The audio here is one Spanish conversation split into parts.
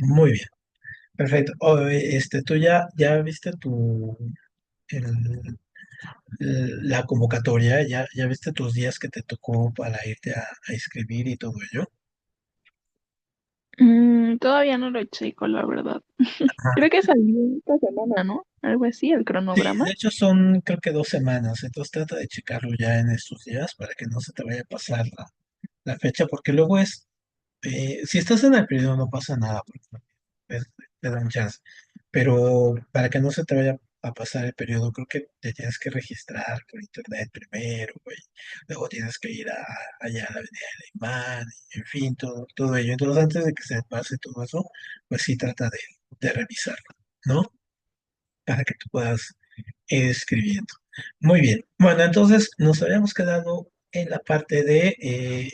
Muy bien, perfecto. ¿Tú ya viste el- la convocatoria? ¿Ya viste tus días que te tocó para irte a inscribir y todo ello? Todavía no lo checo, la verdad. Creo que salió esta semana, ¿no? Algo así, el Sí, cronograma. de hecho son creo que 2 semanas, entonces trata de checarlo ya en estos días para que no se te vaya a pasar la fecha, porque luego si estás en el periodo no pasa nada, porque pues, te dan chance, pero para que no se te vaya a pasar el periodo, creo que te tienes que registrar por internet primero, güey. Luego tienes que ir allá a la Avenida de Imán, en fin, todo ello. Entonces antes de que se pase todo eso, pues sí trata de revisarlo, ¿no? Para que tú puedas escribiendo. Muy bien. Bueno, entonces nos habíamos quedado en la parte de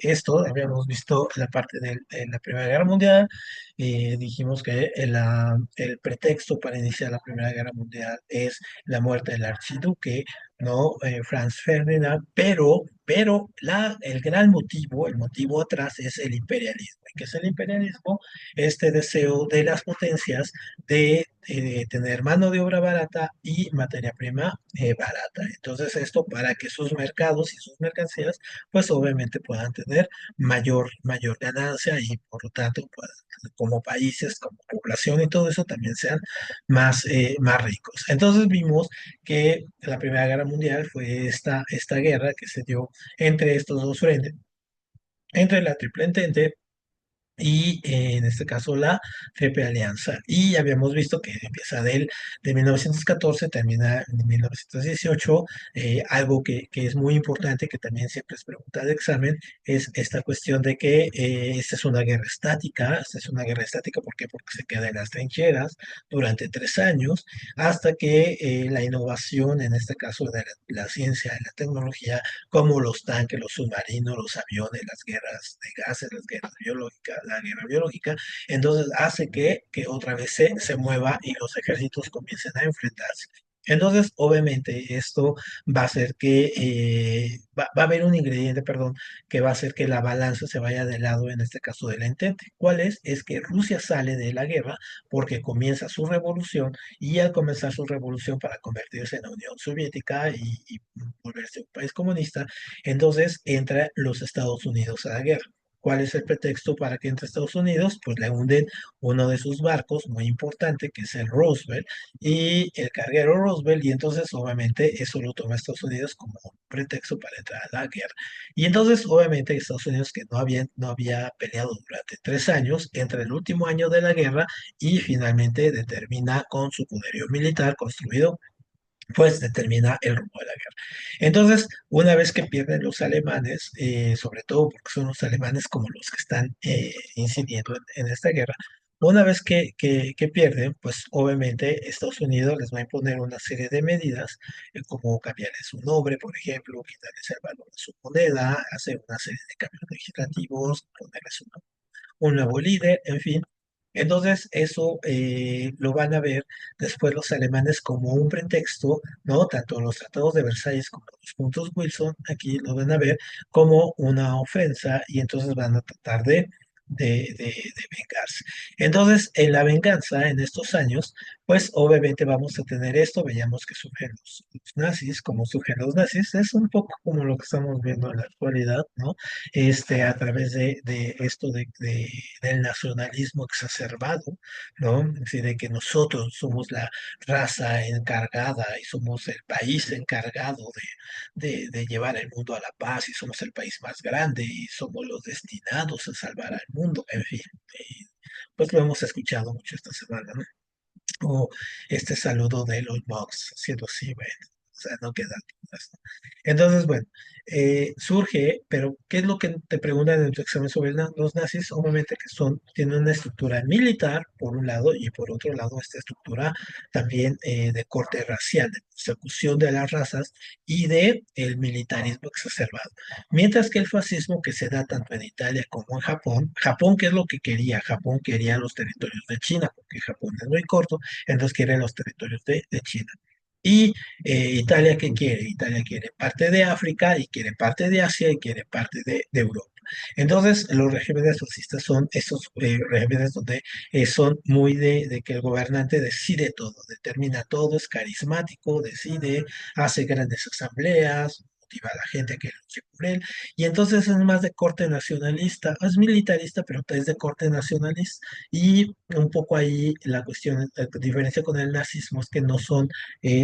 esto, habíamos visto la parte de la Primera Guerra Mundial, dijimos que el pretexto para iniciar la Primera Guerra Mundial es la muerte del archiduque, ¿no? Franz Ferdinand, pero el gran motivo, el motivo atrás es el imperialismo. ¿Y qué es el imperialismo? Este deseo de las potencias de tener mano de obra barata y materia prima barata. Entonces, esto para que sus mercados y sus mercancías, pues obviamente puedan tener mayor ganancia y por lo tanto, pues, como países, como población y todo eso también sean más ricos. Entonces vimos que la Primera Guerra Mundial fue esta guerra que se dio entre estos dos frentes, entre la Triple Entente y en este caso la Triple Alianza. Y habíamos visto que empieza de 1914, termina en 1918. Algo que es muy importante, que también siempre es pregunta de examen, es esta cuestión de que esta es una guerra estática. Esta es una guerra estática, ¿por qué? Porque se queda en las trincheras durante 3 años, hasta que la innovación, en este caso de la ciencia y la tecnología, como los tanques, los submarinos, los aviones, las guerras de gases, las guerras biológicas, la guerra biológica, entonces hace que otra vez se mueva y los ejércitos comiencen a enfrentarse. Entonces, obviamente, esto va a hacer va a haber un ingrediente, perdón, que va a hacer que la balanza se vaya del lado, en este caso, del entente. ¿Cuál es? Es que Rusia sale de la guerra porque comienza su revolución y al comenzar su revolución para convertirse en la Unión Soviética y volverse un país comunista, entonces entra los Estados Unidos a la guerra. ¿Cuál es el pretexto para que entre Estados Unidos? Pues le hunden uno de sus barcos muy importante, que es el Roosevelt, y el carguero Roosevelt, y entonces obviamente eso lo toma Estados Unidos como un pretexto para entrar a la guerra. Y entonces obviamente Estados Unidos, que no había peleado durante 3 años, entra el último año de la guerra y finalmente determina con su poderío militar construido, pues determina el rumbo de la guerra. Entonces, una vez que pierden los alemanes, sobre todo porque son los alemanes como los que están incidiendo en esta guerra, una vez que pierden, pues obviamente Estados Unidos les va a imponer una serie de medidas, como cambiarles su nombre, por ejemplo, quitarles el valor de su moneda, hacer una serie de cambios legislativos, ponerles un nuevo líder, en fin. Entonces, eso lo van a ver después los alemanes como un pretexto, ¿no? Tanto los tratados de Versalles como los puntos Wilson, aquí lo van a ver como una ofensa y entonces van a tratar de vengarse. Entonces, en la venganza, en estos años, pues obviamente vamos a tener esto, veíamos que surgen los nazis, como surgen los nazis, es un poco como lo que estamos viendo en la actualidad, ¿no? A través de esto del nacionalismo exacerbado, ¿no? Es decir, de que nosotros somos la raza encargada y somos el país encargado de llevar el mundo a la paz y somos el país más grande y somos los destinados a salvar al mundo, en fin. Pues lo hemos escuchado mucho esta semana, ¿no? O este saludo de los Bucks, siendo así, bueno, o sea, no queda dudas, ¿no? Entonces, bueno, surge, pero ¿qué es lo que te preguntan en tu examen sobre los nazis? Obviamente que tienen una estructura militar, por un lado, y por otro lado, esta estructura también de corte racial, de persecución de las razas y de el militarismo exacerbado. Mientras que el fascismo que se da tanto en Italia como en Japón, ¿qué es lo que quería? Japón quería los territorios de China, porque Japón es muy corto, entonces quiere los territorios de China. Y Italia, ¿qué quiere? Italia quiere parte de África y quiere parte de Asia y quiere parte de Europa. Entonces, los regímenes fascistas son esos regímenes donde son muy de que el gobernante decide todo, determina todo, es carismático, decide, hace grandes asambleas, motiva a la gente a que luche por él, y entonces es más de corte nacionalista, es militarista, pero es de corte nacionalista, y un poco ahí la cuestión, la diferencia con el nazismo es que no son,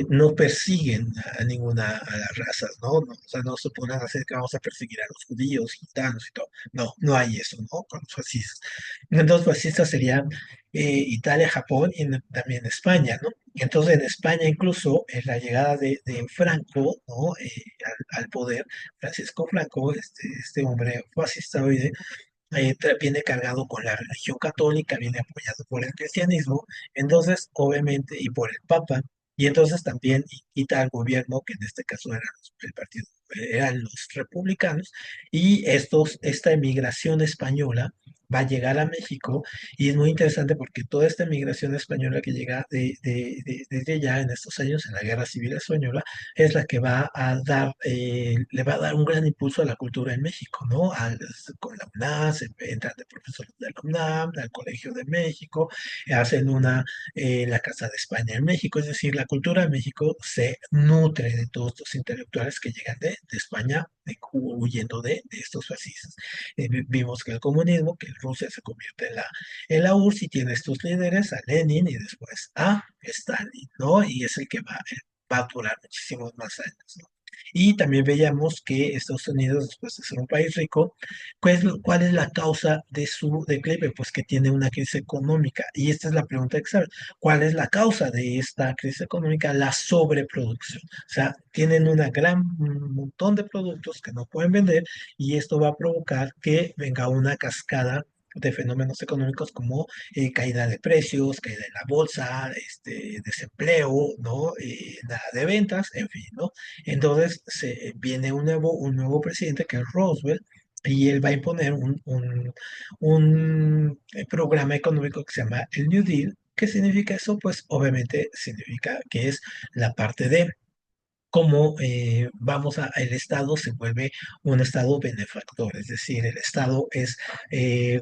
no persiguen a ninguna a las razas, ¿no? No, o sea, no se ponen a hacer que vamos a perseguir a los judíos, gitanos y todo. No, no hay eso, ¿no? Con los fascistas. Entonces, fascistas serían Italia, Japón y también España, ¿no? Y entonces en España incluso en la llegada de Franco, ¿no? Al poder, Francisco Franco, este hombre fascista hoy viene cargado con la religión católica, viene apoyado por el cristianismo, entonces obviamente, y por el Papa, y entonces también quita al gobierno, que en este caso el partido, eran los republicanos, y esta emigración española va a llegar a México, y es muy interesante porque toda esta emigración española que llega desde ya en estos años, en la Guerra Civil Española, es la que va a dar, le va a dar un gran impulso a la cultura en México, ¿no? Con la UNAM, se entran de profesores de la UNAM, al Colegio de México, hacen la Casa de España en México, es decir, la cultura de México se nutre de todos estos intelectuales que llegan de España huyendo de estos fascistas. Vimos que el comunismo, que Rusia se convierte en la URSS y tiene estos líderes, a Lenin y después a Stalin, ¿no? Y es el que va a durar muchísimos más años, ¿no? Y también veíamos que Estados Unidos, después de ser un país rico, ¿cuál es la causa de su declive? Pues que tiene una crisis económica. Y esta es la pregunta exacta. ¿Cuál es la causa de esta crisis económica? La sobreproducción. O sea, tienen un montón de productos que no pueden vender y esto va a provocar que venga una cascada de fenómenos económicos como caída de precios, caída en la bolsa, desempleo, ¿no? Nada de ventas, en fin, ¿no? Entonces viene un nuevo presidente que es Roosevelt y él va a imponer un programa económico que se llama el New Deal. ¿Qué significa eso? Pues obviamente significa que es la parte de cómo el Estado se vuelve un Estado benefactor, es decir, el Estado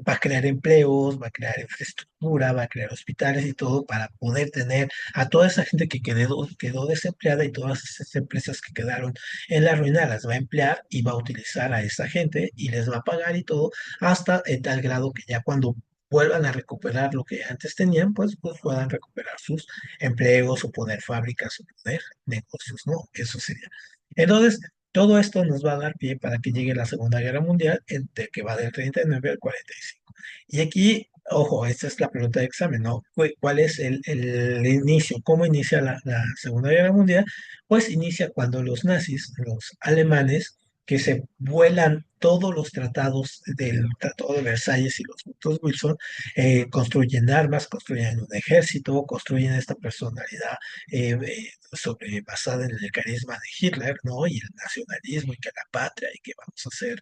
va a crear empleos, va a crear infraestructura, va a crear hospitales y todo para poder tener a toda esa gente que quedó desempleada y todas esas empresas que quedaron en la ruina, las va a emplear y va a utilizar a esa gente y les va a pagar y todo hasta en tal grado que ya cuando vuelvan a recuperar lo que antes tenían, pues puedan recuperar sus empleos o poner fábricas o poner negocios, ¿no? Eso sería. Entonces, todo esto nos va a dar pie para que llegue la Segunda Guerra Mundial, que va del 39 al 45. Y aquí, ojo, esta es la pregunta de examen, ¿no? ¿Cuál es el inicio? ¿Cómo inicia la Segunda Guerra Mundial? Pues inicia cuando los nazis, los alemanes, que se vuelan todos los tratados del Tratado de Versalles y los puntos Wilson, construyen armas, construyen un ejército, construyen esta personalidad basada en el carisma de Hitler, ¿no? Y el nacionalismo y que la patria y que vamos a ser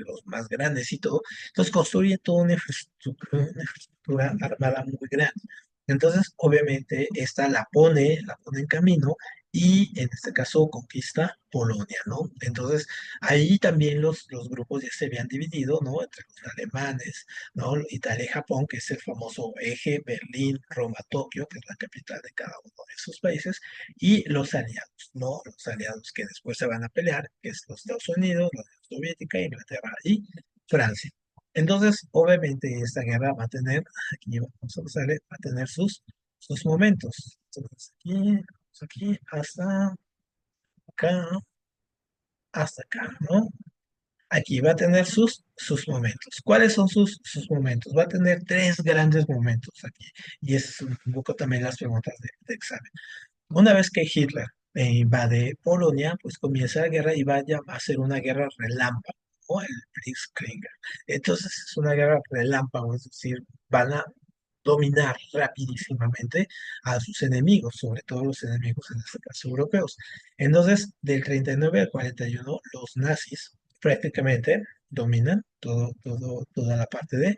los más grandes y todo. Entonces construyen toda una infraestructura armada muy grande. Entonces, obviamente, esta la pone en camino y en este caso conquista Polonia, ¿no? Entonces, ahí también los grupos ya se habían dividido, ¿no? Entre los alemanes, ¿no? Italia y Japón, que es el famoso eje Berlín, Roma, Tokio, que es la capital de cada uno de esos países, y los aliados, ¿no? Los aliados que después se van a pelear, que es los Estados Unidos, la Unión Soviética, Inglaterra y Francia. Entonces, obviamente, esta guerra va a tener, aquí vamos a pasarle, va a tener sus momentos. Entonces, aquí acá, hasta acá, ¿no? Aquí va a tener sus momentos. ¿Cuáles son sus momentos? Va a tener tres grandes momentos aquí. Y es un poco también las preguntas de examen. Una vez que Hitler invade Polonia, pues comienza la guerra y vaya a ser una guerra relámpago, ¿no? El Blitzkrieg. Entonces es una guerra relámpago, es decir, van a dominar rapidísimamente a sus enemigos, sobre todo los enemigos en este caso europeos. Entonces, del 39 al 41, los nazis prácticamente dominan toda la parte de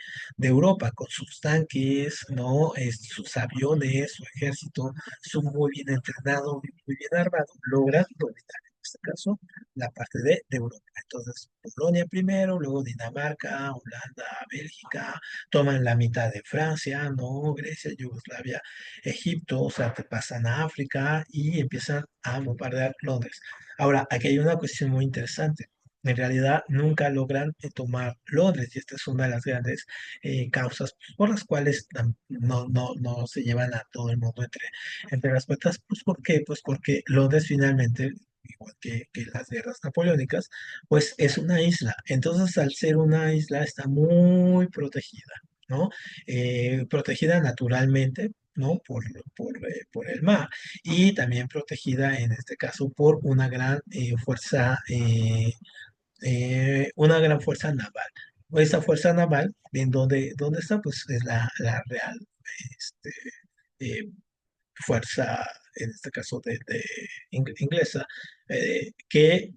Europa con sus tanques, ¿no? Sus aviones, su ejército, su muy bien entrenado, muy bien armado, logran dominar. este caso, la parte de Europa. Entonces, Polonia primero, luego Dinamarca, Holanda, Bélgica, toman la mitad de Francia, ¿no? Grecia, Yugoslavia, Egipto, o sea, te pasan a África y empiezan a bombardear Londres. Ahora, aquí hay una cuestión muy interesante. En realidad nunca logran tomar Londres y esta es una de las grandes causas por las cuales no se llevan a todo el mundo entre las patas. Pues ¿por qué? Pues porque Londres finalmente, igual que las guerras napoleónicas, pues es una isla. Entonces al ser una isla está muy protegida, ¿no? Protegida naturalmente. ¿No? Por el mar y también protegida en este caso por una gran fuerza naval. Esa fuerza naval, ¿dónde está? Pues es la Real este, eh, Fuerza, en este caso inglesa, que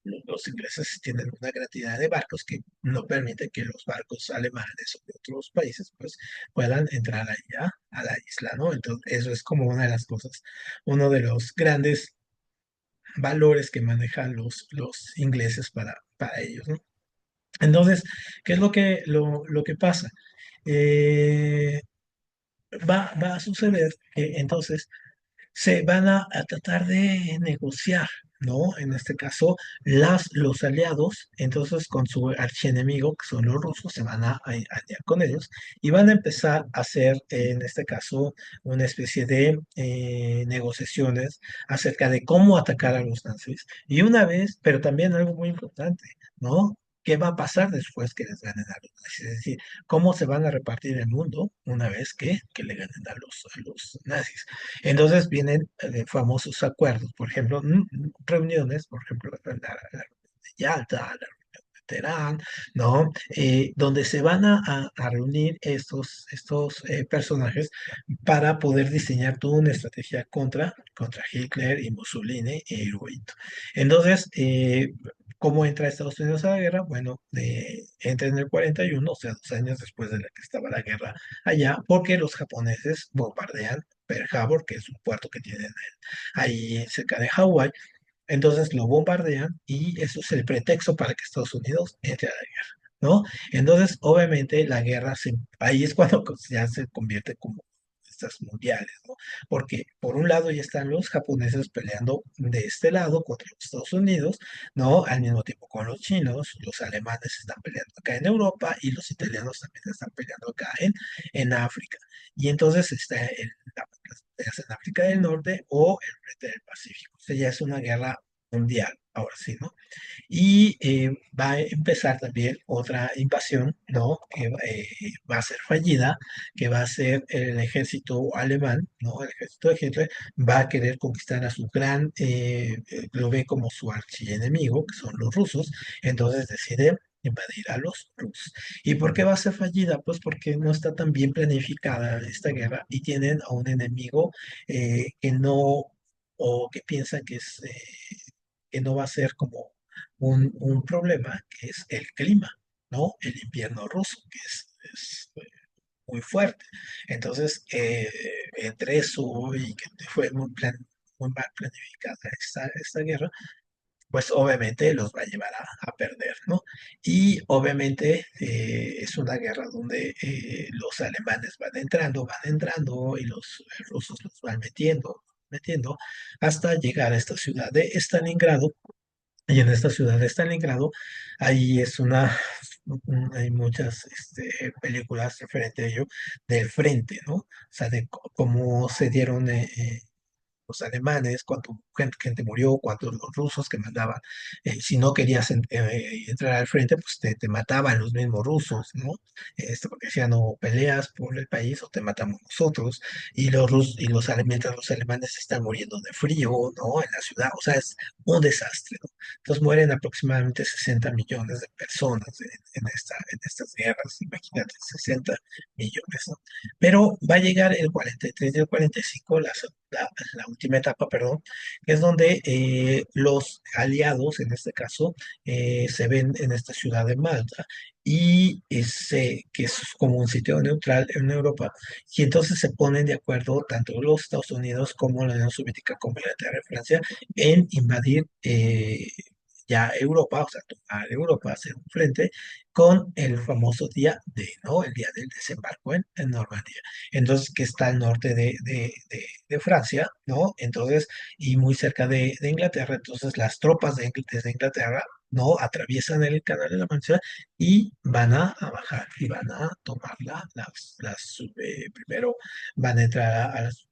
los ingleses tienen una cantidad de barcos que no permiten que los barcos alemanes o de otros países pues puedan entrar allá a la isla, ¿no? Entonces, eso es como una de las cosas, uno de los grandes valores que manejan los ingleses para ellos, ¿no? Entonces, ¿qué es lo que pasa? Eh, va a suceder que entonces se van a tratar de negociar, ¿no? En este caso, los aliados, entonces con su archienemigo, que son los rusos, se van a aliar con ellos y van a empezar a hacer, en este caso, una especie de negociaciones acerca de cómo atacar a los nazis. Y una vez, pero también algo muy importante, ¿no? ¿Qué va a pasar después que les ganen a los nazis? Es decir, cómo se van a repartir el mundo una vez que le ganen a los nazis. Entonces vienen famosos acuerdos, por ejemplo, reuniones, por ejemplo, la reunión de Yalta, la reunión de Teherán, ¿no? Donde se van a reunir estos personajes para poder diseñar toda una estrategia contra Hitler y Mussolini e Hirohito. Entonces, ¿cómo entra Estados Unidos a la guerra? Bueno, entra en el 41, o sea, 2 años después de la que estaba la guerra allá, porque los japoneses bombardean Pearl Harbor, que es un puerto que tienen ahí cerca de Hawái. Entonces lo bombardean y eso es el pretexto para que Estados Unidos entre a la guerra, ¿no? Entonces, obviamente, ahí es cuando ya se convierte como estas mundiales, ¿no? Porque por un lado ya están los japoneses peleando de este lado contra los Estados Unidos, ¿no? Al mismo tiempo con los chinos, los alemanes están peleando acá en Europa y los italianos también están peleando acá en África. Y entonces está las batallas en África del Norte o el frente del Pacífico. O sea, ya es una guerra mundial, ahora sí, ¿no? Y va a empezar también otra invasión, ¿no? Que va a ser fallida, que va a ser el ejército alemán, ¿no? El ejército de Hitler va a querer conquistar a lo ve como su archienemigo, que son los rusos, entonces decide invadir a los rusos. ¿Y por qué va a ser fallida? Pues porque no está tan bien planificada esta guerra y tienen a un enemigo que no, o que piensan que no va a ser como un problema, que es el clima, ¿no? El invierno ruso, que es muy fuerte. Entonces, entre eso y que fue muy mal planificada esta guerra, pues obviamente los va a llevar a perder, ¿no? Y obviamente es una guerra donde los alemanes van entrando y los rusos los van metiendo, hasta llegar a esta ciudad de Stalingrado, y en esta ciudad de Stalingrado, ahí hay muchas películas referente a ello, del frente, ¿no? O sea, de cómo se dieron los alemanes, cuánto gente murió, cuántos los rusos que mandaban. Si no querías entrar al frente, pues te mataban los mismos rusos, ¿no? Porque decían, no peleas por el país o te matamos nosotros. Y mientras los alemanes están muriendo de frío, ¿no? En la ciudad, o sea, es un desastre, ¿no? Entonces mueren aproximadamente 60 millones de personas en estas guerras, imagínate, 60 millones, ¿no? Pero va a llegar el 43 y el 45, la última etapa, perdón, que es donde los aliados, en este caso, se ven en esta ciudad de Malta y que es como un sitio neutral en Europa, y entonces se ponen de acuerdo tanto los Estados Unidos como la Unión Soviética, como Inglaterra y Francia, en invadir ya Europa, o sea, tomar Europa, hacer un frente con el famoso día D, ¿no? El día del desembarco en Normandía. Entonces, que está al norte de Francia, ¿no? Entonces, y muy cerca de Inglaterra, entonces las tropas desde Inglaterra, ¿no? Atraviesan el Canal de la Mancha y van a bajar y van a tomar primero van a entrar a las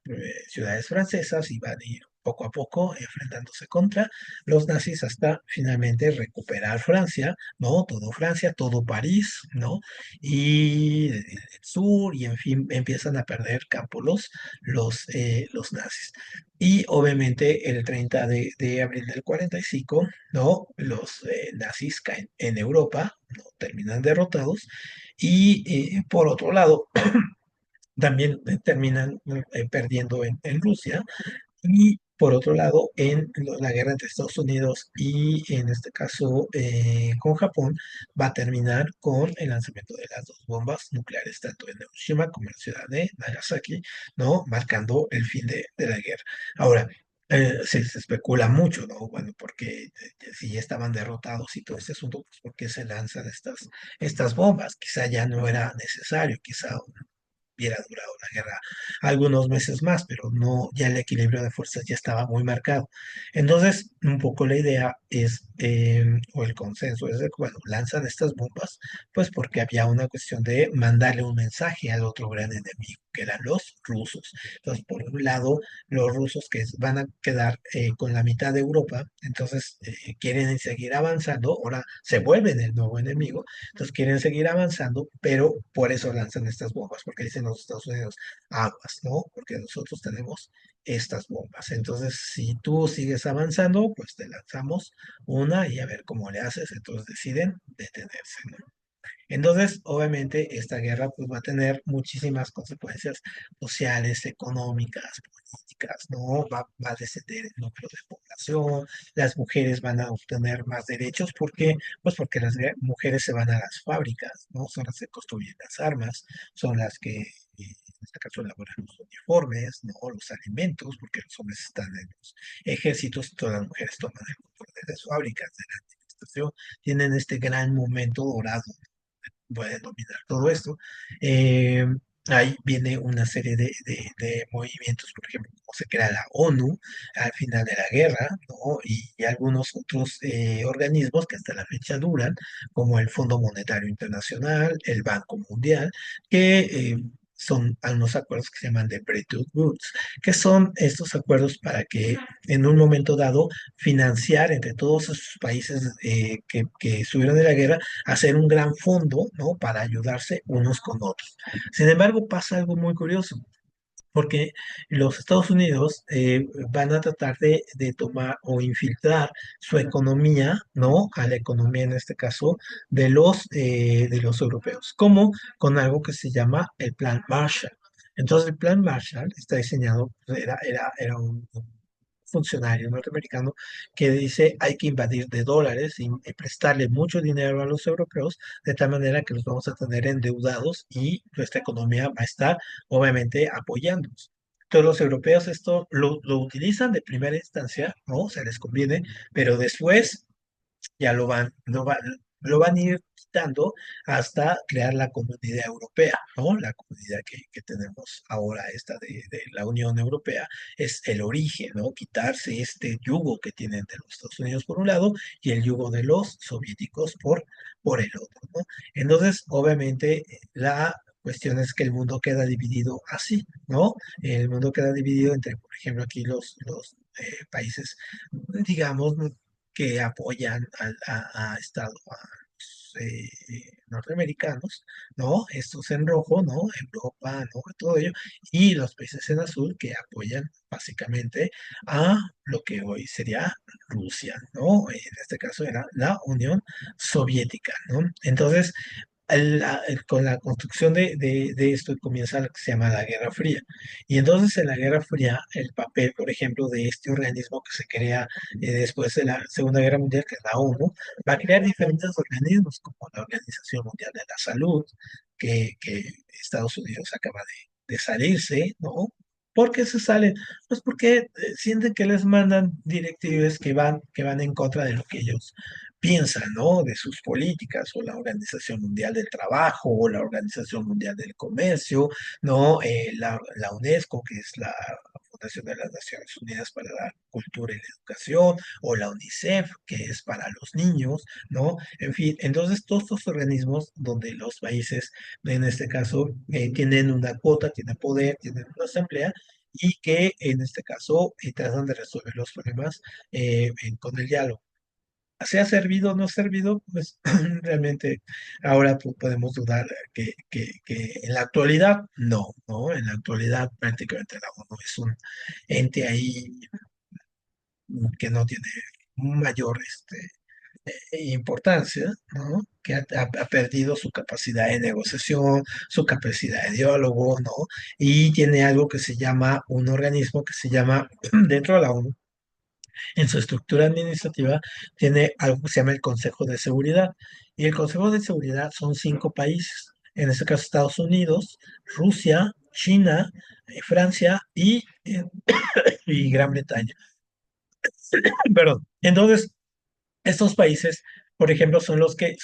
ciudades francesas y van a ir poco a poco enfrentándose contra los nazis hasta finalmente recuperar Francia, ¿no? Todo Francia, todo París, ¿no? Y el sur, y en fin, empiezan a perder campo los nazis. Y obviamente el 30 de abril del 45, ¿no? Los nazis caen en Europa, ¿no? Terminan derrotados. Y por otro lado, también terminan perdiendo en Rusia, y por otro lado, en la guerra entre Estados Unidos y en este caso con Japón, va a terminar con el lanzamiento de las dos bombas nucleares, tanto en Hiroshima como en la ciudad de Nagasaki, ¿no? Marcando el fin de la guerra. Ahora, se especula mucho, ¿no? Bueno, porque si ya estaban derrotados y todo este asunto, pues ¿por qué se lanzan estas bombas? Quizá ya no era necesario, quizá hubiera durado la guerra algunos meses más, pero no, ya el equilibrio de fuerzas ya estaba muy marcado. Entonces, un poco la idea es, o el consenso es de que, bueno, lanzan estas bombas, pues porque había una cuestión de mandarle un mensaje al otro gran enemigo, que eran los rusos. Entonces, por un lado, los rusos que van a quedar con la mitad de Europa, entonces quieren seguir avanzando, ahora se vuelven el nuevo enemigo, entonces quieren seguir avanzando, pero por eso lanzan estas bombas, porque dicen los Estados Unidos, aguas, ¿no? Porque nosotros tenemos estas bombas. Entonces, si tú sigues avanzando, pues te lanzamos una y a ver cómo le haces. Entonces deciden detenerse, ¿no? Entonces, obviamente, esta guerra pues, va a tener muchísimas consecuencias sociales, económicas, políticas, ¿no? Va a descender el número de población, las mujeres van a obtener más derechos, ¿por qué? Pues porque las mujeres se van a las fábricas, ¿no? Son las que construyen las armas, son las que, en este caso, elaboran los uniformes, ¿no? Los alimentos, porque los hombres están en los ejércitos y todas las mujeres toman el control de las fábricas, de la administración, tienen este gran momento dorado pueden dominar todo esto. Eh, Ahí viene una serie de movimientos, por ejemplo, cómo se crea la ONU al final de la guerra, ¿no? Y algunos otros organismos que hasta la fecha duran, como el Fondo Monetario Internacional, el Banco Mundial, que son unos acuerdos que se llaman de Bretton Woods, que son estos acuerdos para que en un momento dado financiar entre todos esos países que estuvieron en la guerra hacer un gran fondo, ¿no? Para ayudarse unos con otros. Sin embargo, pasa algo muy curioso, porque los Estados Unidos van a tratar de tomar o infiltrar su economía, ¿no? A la economía, en este caso, de los europeos, como con algo que se llama el Plan Marshall. Entonces, el Plan Marshall está diseñado, pues, era un funcionario norteamericano que dice hay que invadir de dólares y prestarle mucho dinero a los europeos de tal manera que los vamos a tener endeudados y nuestra economía va a estar obviamente apoyándonos. Entonces los europeos esto lo utilizan de primera instancia, ¿no? Se les conviene, pero después ya lo van a ir quitando hasta crear la comunidad europea, ¿no? La comunidad que tenemos ahora, esta de la Unión Europea, es el origen, ¿no? Quitarse este yugo que tienen de los Estados Unidos por un lado y el yugo de los soviéticos por el otro, ¿no? Entonces, obviamente, la cuestión es que el mundo queda dividido así, ¿no? El mundo queda dividido entre, por ejemplo, aquí los países, digamos, que apoyan a Estados a los, norteamericanos, ¿no? Estos en rojo, ¿no? Europa, ¿no? Todo ello, y los países en azul que apoyan básicamente a lo que hoy sería Rusia, ¿no? En este caso era la Unión Soviética, ¿no? Entonces, con la construcción de esto comienza lo que se llama la Guerra Fría. Y entonces en la Guerra Fría, el papel, por ejemplo, de este organismo que se crea después de la Segunda Guerra Mundial, que es la ONU, va a crear diferentes organismos, como la Organización Mundial de la Salud, que Estados Unidos acaba de salirse, ¿no? ¿Por qué se salen? Pues porque sienten que les mandan directives que van en contra de lo que ellos piensan, ¿no? De sus políticas, o la Organización Mundial del Trabajo, o la Organización Mundial del Comercio, ¿no? La UNESCO, que es la Fundación de las Naciones Unidas para la Cultura y la Educación, o la UNICEF, que es para los niños, ¿no? En fin, entonces todos estos organismos donde los países, en este caso, tienen una cuota, tienen poder, tienen una asamblea, y que en este caso tratan de resolver los problemas con el diálogo. ¿Se ha servido o no ha servido? Pues realmente ahora podemos dudar que en la actualidad no, ¿no? En la actualidad prácticamente la ONU es un ente ahí que no tiene mayor importancia, ¿no? Que ha perdido su capacidad de negociación, su capacidad de diálogo, ¿no? Y tiene algo que se llama un organismo que se llama dentro de la ONU en su estructura administrativa tiene algo que se llama el Consejo de Seguridad. Y el Consejo de Seguridad son 5 países, en este caso Estados Unidos, Rusia, China, Francia y Gran Bretaña. Perdón. Entonces, estos países, por ejemplo, son los que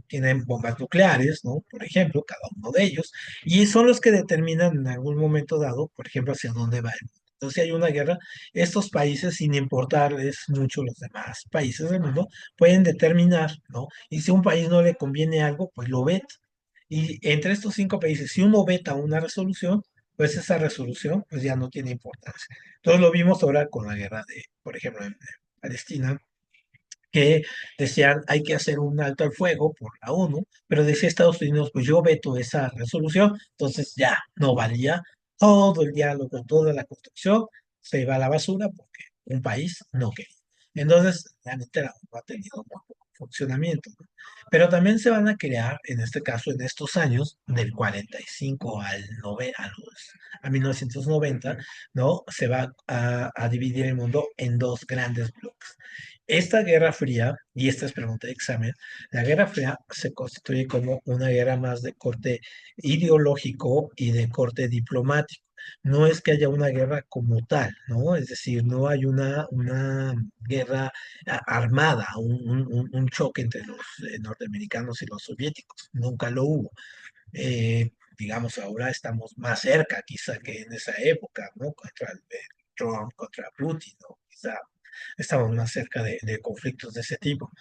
tienen bombas nucleares, ¿no? Por ejemplo, cada uno de ellos, y son los que determinan en algún momento dado, por ejemplo, hacia dónde va el mundo. Entonces, si hay una guerra, estos países, sin importarles mucho los demás países del mundo, pueden determinar, ¿no? Y si a un país no le conviene algo, pues lo veta. Y entre estos 5 países, si uno veta una resolución, pues esa resolución pues ya no tiene importancia. Entonces lo vimos ahora con la guerra por ejemplo, en Palestina, que decían hay que hacer un alto al fuego por la ONU, pero decía Estados Unidos, pues yo veto esa resolución, entonces ya no valía todo el diálogo, toda la construcción, se iba a la basura porque un país no quería. Entonces, realmente la ONU ha tenido muy poco funcionamiento, ¿no? Pero también se van a crear, en este caso, en estos años, del 45 a 1990, ¿no? Se va a dividir el mundo en dos grandes bloques. Esta Guerra Fría, y esta es pregunta de examen, la Guerra Fría se constituye como una guerra más de corte ideológico y de corte diplomático. No es que haya una guerra como tal, ¿no? Es decir, no hay una guerra armada, un choque entre los norteamericanos y los soviéticos. Nunca lo hubo. Digamos, ahora estamos más cerca quizá que en esa época, ¿no? Contra Trump, contra Putin, ¿no? Quizá estamos más cerca de conflictos de ese tipo.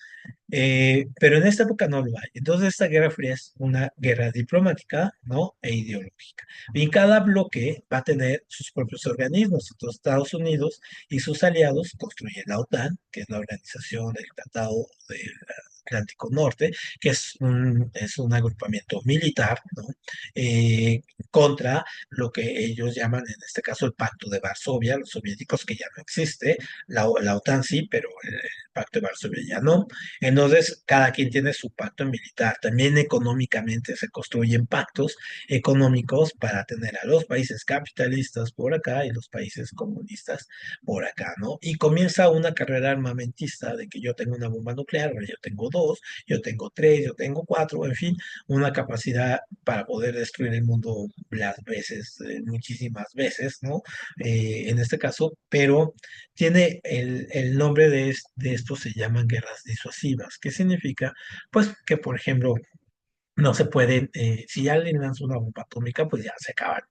Pero en esta época no lo hay. Entonces, esta Guerra Fría es una guerra diplomática, ¿no? E ideológica. Y cada bloque va a tener sus propios organismos. Entonces, Estados Unidos y sus aliados construyen la OTAN, que es la Organización del Tratado del Atlántico Norte, que es un agrupamiento militar, ¿no? Eh, contra lo que ellos llaman, en este caso, el Pacto de Varsovia, los soviéticos, que ya no existe, la OTAN sí, pero el Pacto de Varsovia ya no. Entonces, cada quien tiene su pacto militar. También económicamente se construyen pactos económicos para tener a los países capitalistas por acá y los países comunistas por acá, ¿no? Y comienza una carrera armamentista de que yo tengo una bomba nuclear, ahora yo tengo dos, yo tengo tres, yo tengo cuatro, en fin, una capacidad para poder destruir el mundo las veces, muchísimas veces, ¿no? En este caso, pero tiene el nombre de esto se llaman guerras disuasivas. ¿Qué significa? Pues que, por ejemplo, no se pueden, si alguien lanza una bomba atómica, pues ya se acaban.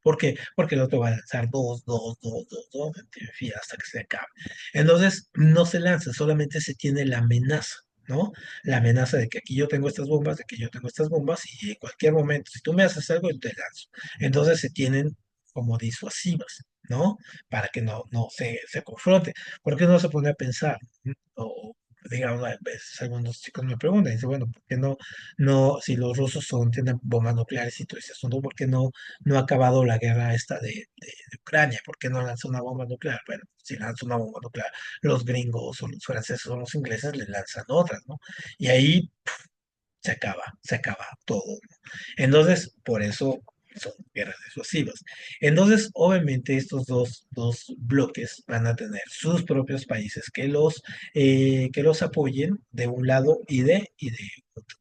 ¿Por qué? Porque el otro va a lanzar dos, en fin, hasta que se acabe. Entonces, no se lanza, solamente se tiene la amenaza, ¿no? La amenaza de que aquí yo tengo estas bombas, de que yo tengo estas bombas, y en cualquier momento, si tú me haces algo, yo te lanzo. Entonces se tienen como disuasivas, ¿no? Para que no se confronte. ¿Por qué no se pone a pensar? O, digamos, a veces algunos chicos me preguntan, dice, bueno, ¿por qué no, si los rusos tienen bombas nucleares y todo ese asunto, ¿por qué no ha acabado la guerra esta de Ucrania? ¿Por qué no lanza una bomba nuclear? Bueno, si lanza una bomba nuclear, los gringos o los franceses o los ingleses le lanzan otras, ¿no? Y ahí se acaba todo, ¿no? Entonces, por eso son guerras disuasivas. Entonces, obviamente, estos dos bloques van a tener sus propios países que los apoyen de un lado y de otro.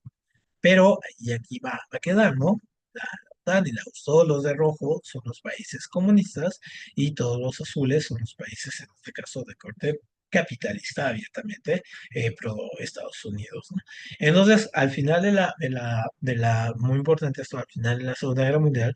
Pero, y aquí va a quedar, ¿no? La OTAN y todos los de rojo son los países comunistas y todos los azules son los países, en este caso, de corte capitalista abiertamente, pro Estados Unidos, ¿no? Entonces, al final muy importante esto, al final de la Segunda Guerra Mundial,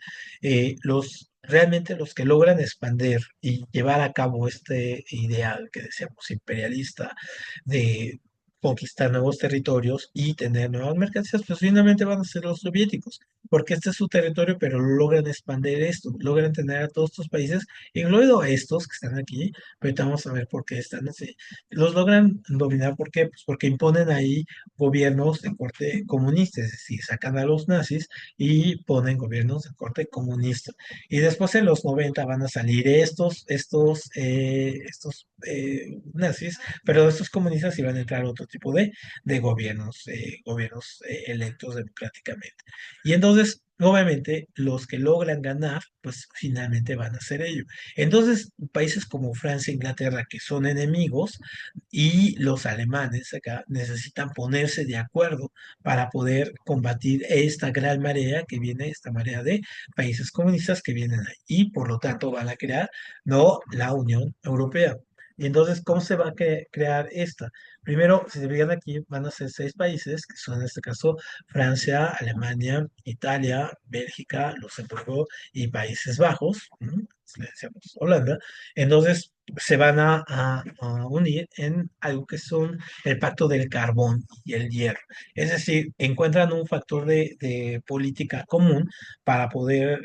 realmente los que logran expander y llevar a cabo este ideal que decíamos imperialista de conquistar nuevos territorios y tener nuevas mercancías, pues finalmente van a ser los soviéticos, porque este es su territorio, pero logran expandir esto, logran tener a todos estos países, incluido a estos que están aquí, pero ahorita vamos a ver por qué están así. Los logran dominar, ¿por qué? Pues porque imponen ahí gobiernos de corte comunista, es decir, sacan a los nazis y ponen gobiernos de corte comunista. Y después en los 90 van a salir estos nazis, pero estos comunistas iban a entrar a otro tipo de gobiernos electos democráticamente. Y entonces, obviamente, los que logran ganar, pues finalmente van a ser ellos. Entonces, países como Francia e Inglaterra, que son enemigos, y los alemanes acá necesitan ponerse de acuerdo para poder combatir esta gran marea que viene, esta marea de países comunistas que vienen ahí. Y por lo tanto van a crear, no, la Unión Europea. Y entonces, ¿cómo se va a crear esta? Primero, si se fijan aquí, van a ser 6 países, que son en este caso Francia, Alemania, Italia, Bélgica, Luxemburgo y Países Bajos, ¿no? Le decíamos Holanda. Entonces, se van a unir en algo que son el pacto del carbón y el hierro. Es decir, encuentran un factor de política común para poder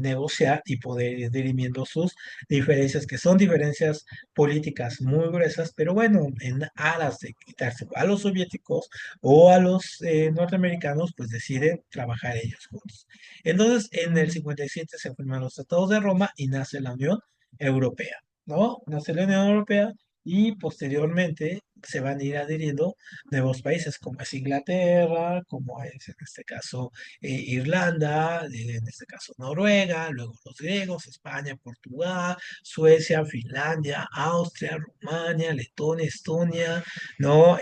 negociar y poder ir dirimiendo sus diferencias, que son diferencias políticas muy gruesas, pero bueno, en aras de quitarse a los soviéticos o a los norteamericanos, pues deciden trabajar ellos juntos. Entonces, en el 57 se firman los Tratados de Roma y nace la Unión Europea, ¿no? Nace la Unión Europea y posteriormente se van a ir adhiriendo nuevos países, como es Inglaterra, como es en este caso Irlanda, en este caso Noruega, luego los griegos, España, Portugal, Suecia, Finlandia, Austria, Rumania, Letonia, Estonia, ¿no?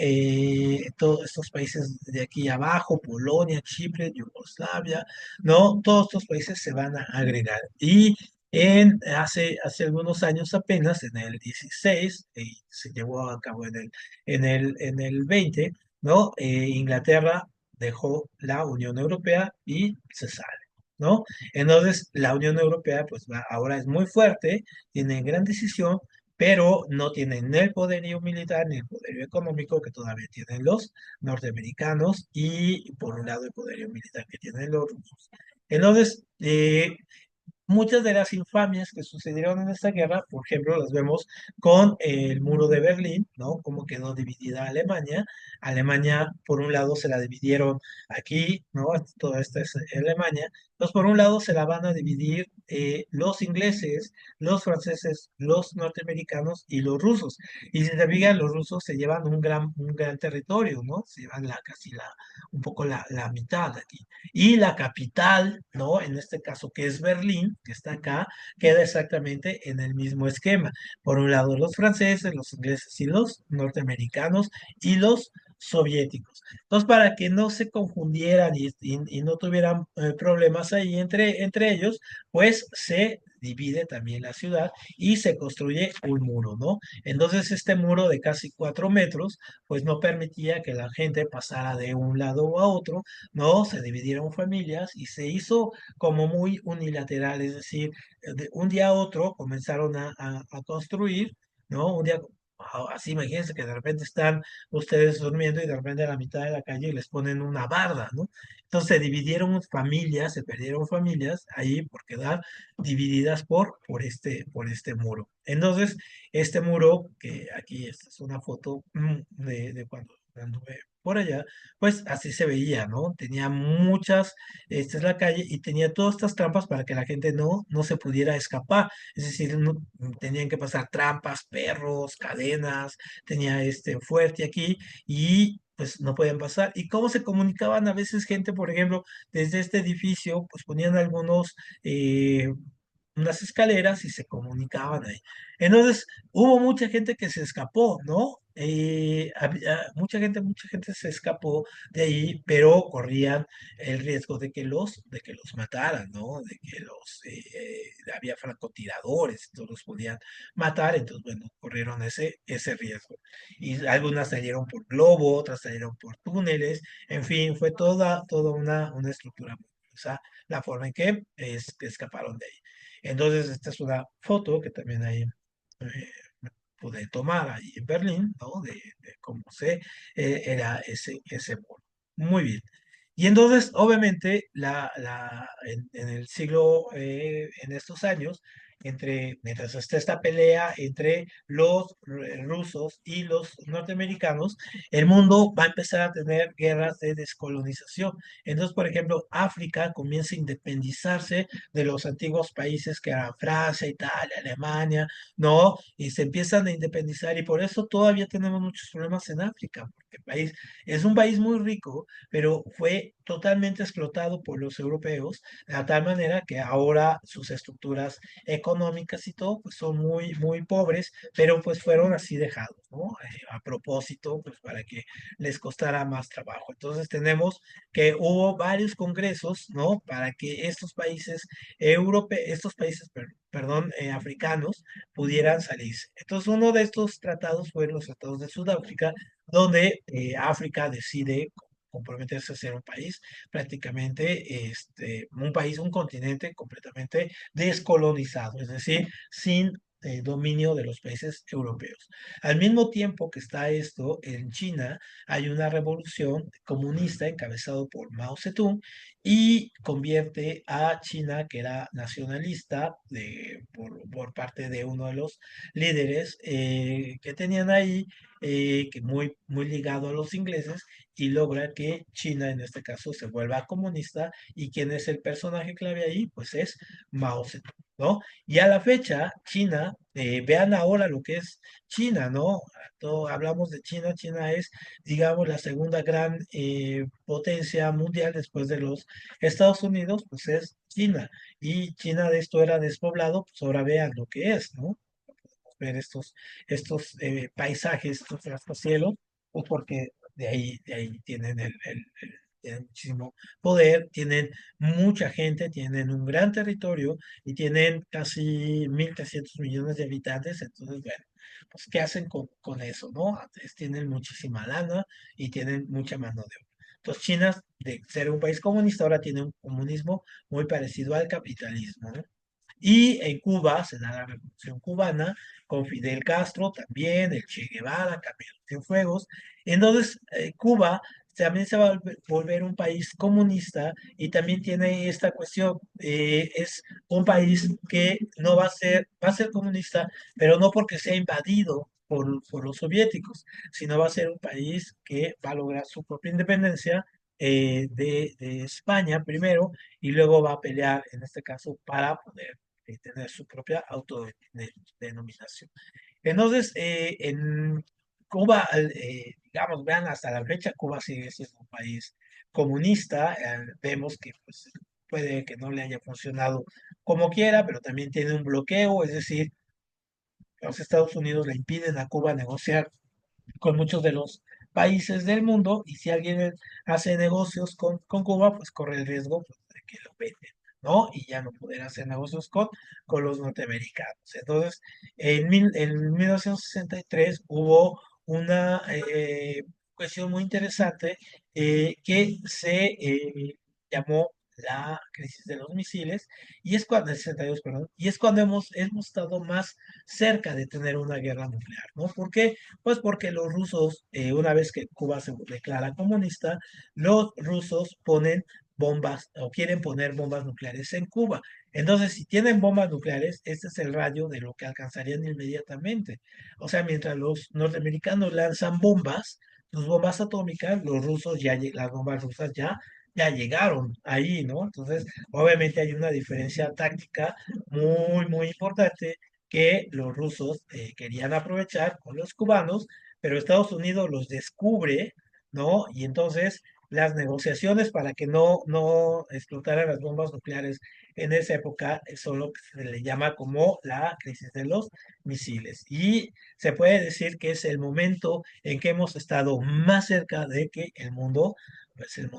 Todos estos países de aquí abajo, Polonia, Chipre, Yugoslavia, ¿no? Todos estos países se van a agregar. Y hace algunos años apenas, en el 16, se llevó a cabo en el 20, ¿no? Inglaterra dejó la Unión Europea y se sale, ¿no? Entonces, la Unión Europea, pues ahora es muy fuerte, tiene gran decisión, pero no tienen ni el poderío militar ni el poderío económico que todavía tienen los norteamericanos y por un lado el poderío militar que tienen los rusos. Entonces, muchas de las infamias que sucedieron en esta guerra, por ejemplo, las vemos con el muro de Berlín, ¿no? Cómo quedó dividida Alemania. Alemania, por un lado, se la dividieron aquí, ¿no? Toda esta es Alemania. Entonces, por un lado, se la van a dividir los ingleses, los franceses, los norteamericanos y los rusos. Y si se fijan, los rusos se llevan un gran territorio, ¿no? Se llevan un poco la mitad aquí. Y la capital, ¿no? En este caso, que es Berlín, que está acá, queda exactamente en el mismo esquema. Por un lado, los franceses, los ingleses y los norteamericanos y los soviéticos. Entonces, para que no se confundieran y no tuvieran problemas ahí entre ellos, pues se divide también la ciudad y se construye un muro, ¿no? Entonces, este muro de casi 4 metros, pues no permitía que la gente pasara de un lado a otro, ¿no? Se dividieron familias y se hizo como muy unilateral, es decir, de un día a otro comenzaron a construir, ¿no? Un día, así imagínense que de repente están ustedes durmiendo y de repente a la mitad de la calle les ponen una barda, ¿no? Entonces se dividieron familias, se perdieron familias ahí por quedar divididas por este muro. Entonces, este muro, que aquí esta es una foto de cuando anduve por allá, pues así se veía, ¿no? Tenía esta es la calle y tenía todas estas trampas para que la gente no se pudiera escapar. Es decir, tenían que pasar trampas, perros, cadenas, tenía este fuerte aquí y pues no podían pasar. ¿Y cómo se comunicaban? A veces gente, por ejemplo, desde este edificio, pues ponían eh, unas escaleras y se comunicaban ahí. Entonces, hubo mucha gente que se escapó, ¿no? Mucha gente se escapó de ahí, pero corrían el riesgo de que los mataran, ¿no? De que había francotiradores, todos los podían matar, entonces, bueno, corrieron ese riesgo. Y algunas salieron por globo, otras salieron por túneles, en fin, fue toda una estructura muy curiosa la forma en que escaparon de ahí. Entonces, esta es una foto que también ahí pude tomar ahí en Berlín, ¿no? De cómo era ese muro. Muy bien. Y entonces, obviamente, en el siglo, en estos años, mientras está esta pelea entre los rusos y los norteamericanos, el mundo va a empezar a tener guerras de descolonización. Entonces, por ejemplo, África comienza a independizarse de los antiguos países que eran Francia, Italia, Alemania, ¿no? Y se empiezan a independizar y por eso todavía tenemos muchos problemas en África, porque el país es un país muy rico, pero fue totalmente explotado por los europeos, de tal manera que ahora sus estructuras económicas y todo, pues son muy pobres, pero pues fueron así dejados, ¿no? A propósito, pues para que les costara más trabajo. Entonces tenemos que hubo varios congresos, ¿no? Para que estos países, perdón, africanos, pudieran salirse. Entonces, uno de estos tratados fue los tratados de Sudáfrica, donde África decide comprometerse a ser un país prácticamente, un continente completamente descolonizado, es decir, sin dominio de los países europeos. Al mismo tiempo que está esto, en China hay una revolución comunista encabezado por Mao Zedong y convierte a China, que era nacionalista, por parte de uno de los líderes que tenían ahí, que muy ligado a los ingleses, y logra que China, en este caso, se vuelva comunista. ¿Y quién es el personaje clave ahí? Pues es Mao Zedong, ¿no? Y a la fecha, China, vean ahora lo que es China, ¿no? Hablamos de China, China es, digamos, la segunda gran potencia mundial después de los Estados Unidos, pues es China. Y China de esto era despoblado, pues ahora vean lo que es, ¿no? Ver estos paisajes, estos rascacielos, pues porque de ahí tienen tienen muchísimo poder, tienen mucha gente, tienen un gran territorio y tienen casi 1.300 millones de habitantes. Entonces, bueno, pues ¿qué hacen con eso, no? Antes tienen muchísima lana y tienen mucha mano de obra. Entonces, China, de ser un país comunista, ahora tiene un comunismo muy parecido al capitalismo, ¿no? Y en Cuba se da la Revolución Cubana con Fidel Castro también, el Che Guevara, Camilo Cienfuegos. Entonces, Cuba también se va a volver un país comunista y también tiene esta cuestión. Es un país que no va a ser comunista, pero no porque sea invadido por los soviéticos, sino va a ser un país que va a lograr su propia independencia de España primero y luego va a pelear, en este caso, para poder tener su propia autodenominación. Entonces, en Cuba, digamos, vean, hasta la fecha Cuba sigue siendo un país comunista. Vemos que pues, puede que no le haya funcionado como quiera, pero también tiene un bloqueo, es decir, los Estados Unidos le impiden a Cuba negociar con muchos de los países del mundo, y si alguien hace negocios con Cuba, pues corre el riesgo pues, de que lo venden, ¿no? Y ya no poder hacer negocios con los norteamericanos. Entonces, en 1963 hubo una cuestión muy interesante que se llamó la crisis de los misiles, y es cuando, el 62, perdón, y es cuando hemos estado más cerca de tener una guerra nuclear, ¿no? ¿Por qué? Pues porque los rusos, una vez que Cuba se declara comunista, los rusos ponen bombas o quieren poner bombas nucleares en Cuba. Entonces, si tienen bombas nucleares, este es el radio de lo que alcanzarían inmediatamente. O sea, mientras los norteamericanos lanzan bombas, sus bombas atómicas, las bombas rusas ya llegaron ahí, ¿no? Entonces, obviamente hay una diferencia táctica muy importante que los rusos querían aprovechar con los cubanos, pero Estados Unidos los descubre, ¿no? Y entonces las negociaciones para que no explotaran las bombas nucleares en esa época son lo que se le llama como la crisis de los misiles. Y se puede decir que es el momento en que hemos estado más cerca de que el mundo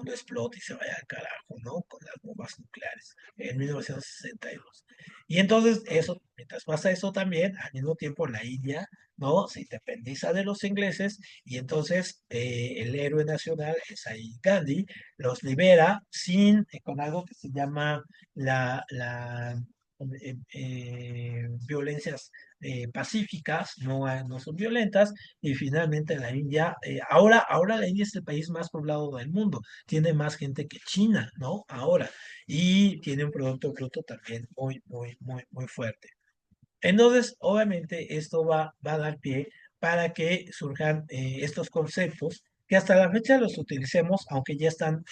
explote y se vaya al carajo, ¿no? Con las bombas nucleares en 1962. Y entonces eso, mientras pasa eso también, al mismo tiempo la India, ¿no? Se independiza de los ingleses y entonces el héroe nacional es ahí Gandhi, los libera con algo que se llama la violencias pacíficas, no son violentas, y finalmente la India, ahora la India es el país más poblado del mundo, tiene más gente que China, ¿no? Ahora, y tiene un producto bruto también muy fuerte. Entonces, obviamente, esto va a dar pie para que surjan estos conceptos que hasta la fecha los utilicemos, aunque ya están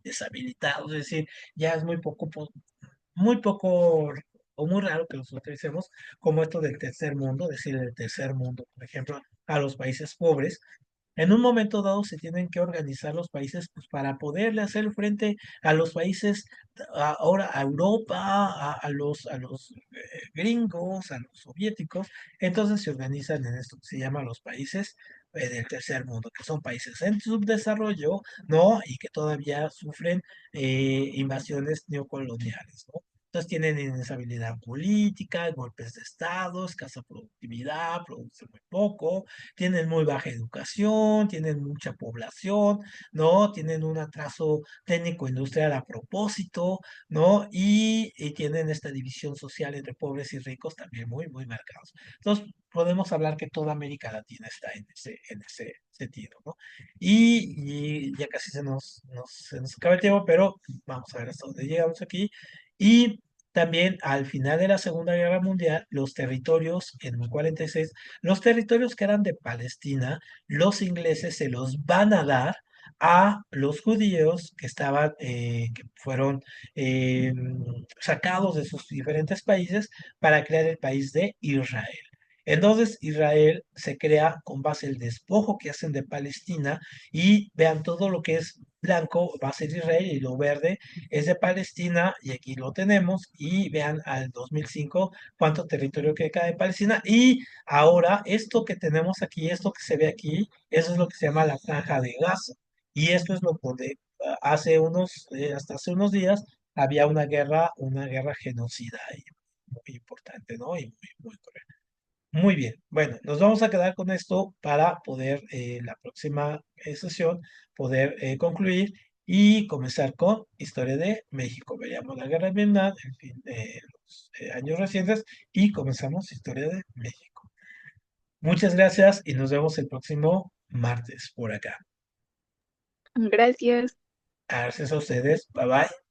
deshabilitados, es decir, ya es muy poco o muy raro que los utilicemos, como esto del tercer mundo, decir el tercer mundo, por ejemplo, a los países pobres. En un momento dado se tienen que organizar los países pues, para poderle hacer frente a los países, ahora a Europa, a los gringos, a los soviéticos. Entonces se organizan en esto que se llama los países del tercer mundo, que son países en subdesarrollo, ¿no? Y que todavía sufren invasiones neocoloniales, ¿no? Entonces tienen inestabilidad política, golpes de estado, escasa productividad, producen muy poco, tienen muy baja educación, tienen mucha población, ¿no? Tienen un atraso técnico-industrial a propósito, ¿no? Y tienen esta división social entre pobres y ricos también muy marcados. Entonces, podemos hablar que toda América Latina está en ese sentido, ¿no? Y ya casi se nos acaba el tiempo, pero vamos a ver hasta dónde llegamos aquí. Y también al final de la Segunda Guerra Mundial, los territorios en el 46, los territorios que eran de Palestina, los ingleses se los van a dar a los judíos que fueron eh, sacados de sus diferentes países para crear el país de Israel. Entonces Israel se crea con base el despojo que hacen de Palestina y vean todo lo que es blanco va a ser Israel y lo verde es de Palestina y aquí lo tenemos y vean al 2005 cuánto territorio queda de Palestina y ahora esto que tenemos aquí, esto que se ve aquí, eso es lo que se llama la franja de Gaza y esto es lo que hasta hace unos días había una guerra genocida ahí, muy importante, ¿no? Y muy cruel. Muy bien, bueno, nos vamos a quedar con esto para poder la próxima sesión poder concluir y comenzar con Historia de México. Veríamos la Guerra de Vietnam, en fin, los años recientes y comenzamos Historia de México. Muchas gracias y nos vemos el próximo martes por acá. Gracias. Gracias a ustedes, bye bye.